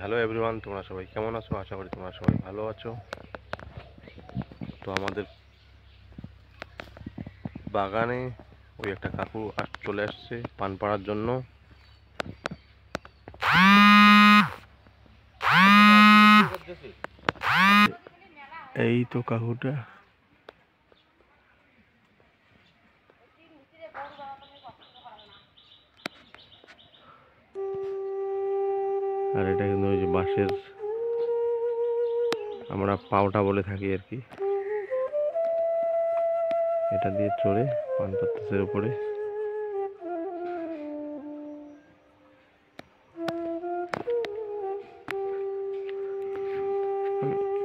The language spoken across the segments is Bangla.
হ্যালো এভরিওয়ান, তোমরা সবাই কেমন আছো? আশা করি তোমরা সবাই ভালো আছো। তো আমাদের বাগানে ওই একটা কাকু চলে আসছে পান পাড়ার জন্য। এই তো কাকুটা। আর এটা কিন্তু ওই যে বাঁশের, আমরা পাউটা বলে থাকি আর কি, এটা দিয়ে চড়ে পান পাতাসের উপরে।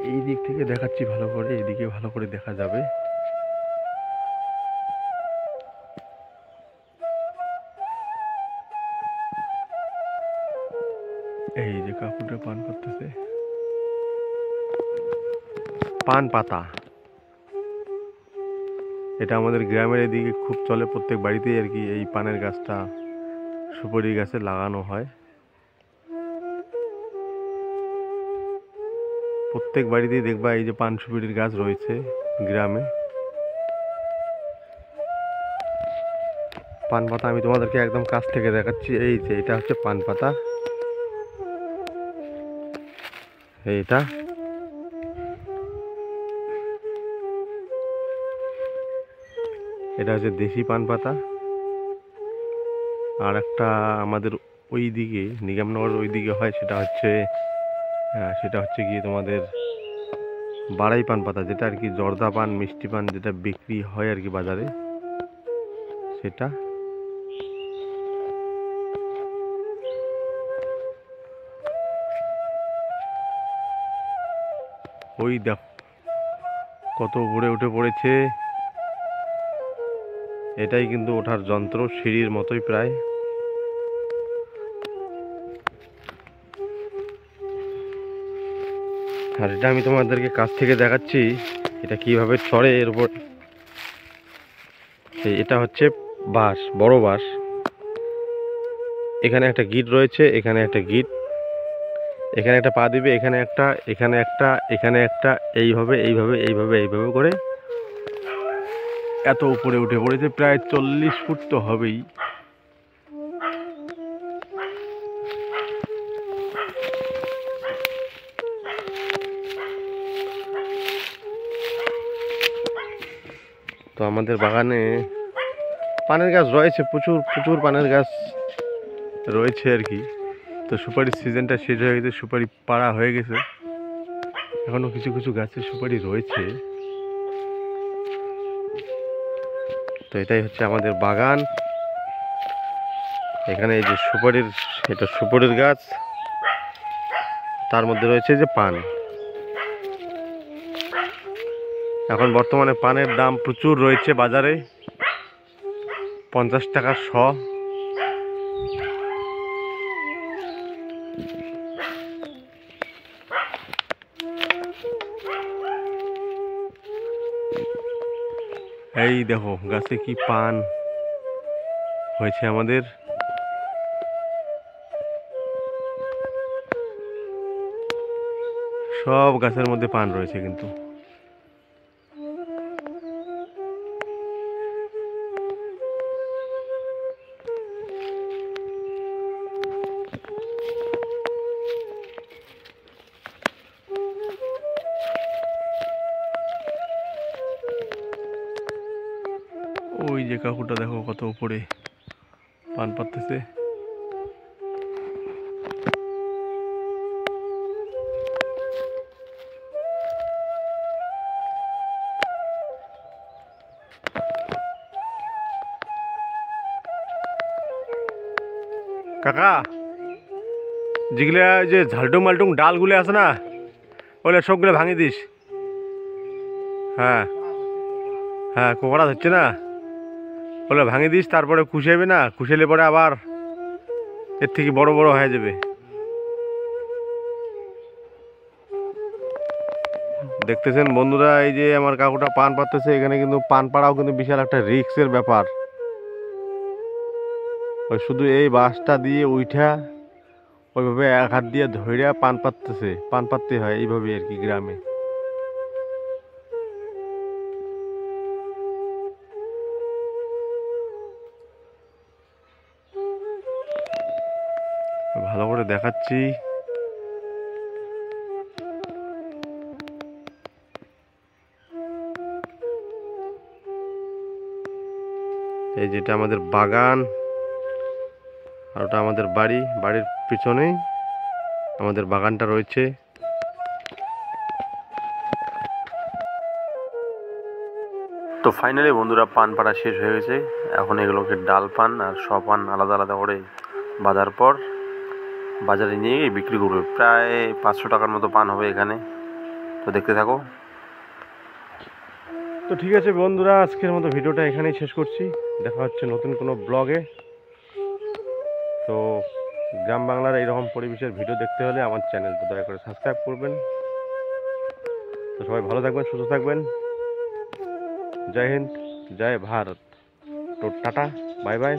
এই দিক থেকে দেখাচ্ছি ভালো করে, এইদিকে ভালো করে দেখা যাবে। এই যে কাকুটা পান করতেছে, পান পাতা। এটা আমাদের গ্রামের এদিকে খুব চলে, প্রত্যেক বাড়িতেই আর কি এই পানের গাছটা সুপারি গাছে লাগানো হয়। প্রত্যেক বাড়িতেই দেখবা এই যে পান সুপারির গাছ রয়েছে গ্রামে। পান পাতা আমি তোমাদেরকে একদম কাছ থেকে দেখাচ্ছি। এই যে এটা হচ্ছে পান পাতা, এইটা এটা হচ্ছে দেশি পান পাতা। আর একটা আমাদের ওই দিকে নিগমনগর ওই দিকে হয়, সেটা হচ্ছে গিয়ে তোমাদের বাড়াই পান পাতা, যেটা আর কি জর্দা পান মিষ্টি পান যেটা বিক্রি হয় আর কি বাজারে, সেটা। ওই দেখ কত উপরে উঠে পড়েছে। এটাই কিন্তু ওঠার যন্ত্র, সিঁড়ির মতোই প্রায়। আর এটা আমি তোমাদেরকে কাছ থেকে দেখাচ্ছি এটা কিভাবে চড়ে এর উপর। এটা হচ্ছে বাঁশ, বড় বাঁশ। এখানে একটা গিট রয়েছে, এখানে একটা গিট, এখানে একটা পা দিবে, এখানে একটা, এখানে একটা, এখানে একটা, এইভাবে এইভাবে এইভাবে এইভাবে করে এত উপরে উঠে পড়েছে, প্রায় 40 ফুট তো হবেই। তো আমাদের বাগানে পানের গাছ রয়েছে, প্রচুর প্রচুর পানের গাছ রয়েছে আর কি। তো সুপারির সিজনটা শেষ হয়ে গেছে, সুপারি পাড়া হয়ে গেছে, এখনো কিছু কিছু গাছে সুপারি রয়েছে। তো এটাই হচ্ছে আমাদের বাগান। এখানে এই যে সুপারির, এটা সুপারির গাছ, তার মধ্যে রয়েছে যে পান। এখন বর্তমানে পানের দাম প্রচুর রয়েছে বাজারে, 50 টাকা শ। এই দেখো গাছে কি পান হয়েছে আমাদের। সব গাছের মধ্যে পান রয়েছে কিন্তু। ওই যে কাকুটা দেখো কত উপরে পান পাততেছে। কাকা, যেগুলা যে ঝালটুং মালটুং ডালগুলো আছে না, ওগুলো সবগুলো ভাঙিয়ে দিস। হ্যাঁ হ্যাঁ, কোকড়া হচ্ছে না, ওগুলো ভাঙিয়ে দিস, তারপরে কুচাইবে না, কুচাইলে পরে আবার এর থেকে বড় বড় হয়ে যাবে। দেখতেছেন বন্ধুরা, এই যে আমার কাকুটা পান পাড়তেছে। এখানে কিন্তু পান পাড়াও কিন্তু বিশাল একটা রিস্কের ব্যাপার। ওই শুধু এই বাঁশটা দিয়ে উঠা ওইভাবে এক হাত দিয়ে ধইরা পান পাততেছে, পান পাততে হয় এইভাবে আর কি গ্রামে। ভালো করে দেখাচ্ছি। এই যেটা আমাদের বাগান, আর ওটা আমাদের বাড়ি। বাড়ির পিছনেই আমাদের বাগানটা রয়েছে। তো ফাইনালি বন্ধুরা, পান পাড়া শেষ হয়ে গেছে। এখন এগুলোকে ডাল পান আর শ পান আলাদা আলাদা করে বাঁধার পর বাজারে নিয়ে গিয়ে বিক্রি করবে। প্রায় 500 টাকার মতো পান হবে এখানে। তো দেখতে থাকো। তো ঠিক আছে বন্ধুরা, আজকের মতো ভিডিওটা এখানেই শেষ করছি। দেখা হচ্ছে নতুন কোনো ব্লগে। তো গ্রাম বাংলার এইরকম পরিবেশের ভিডিও দেখতে হলে আমার চ্যানেলটা দয়া করে সাবস্ক্রাইব করবেন। তো সবাই ভালো থাকবেন, সুস্থ থাকবেন। জয় হিন্দ, জয় ভারত। তো টাটা, বাই বাই।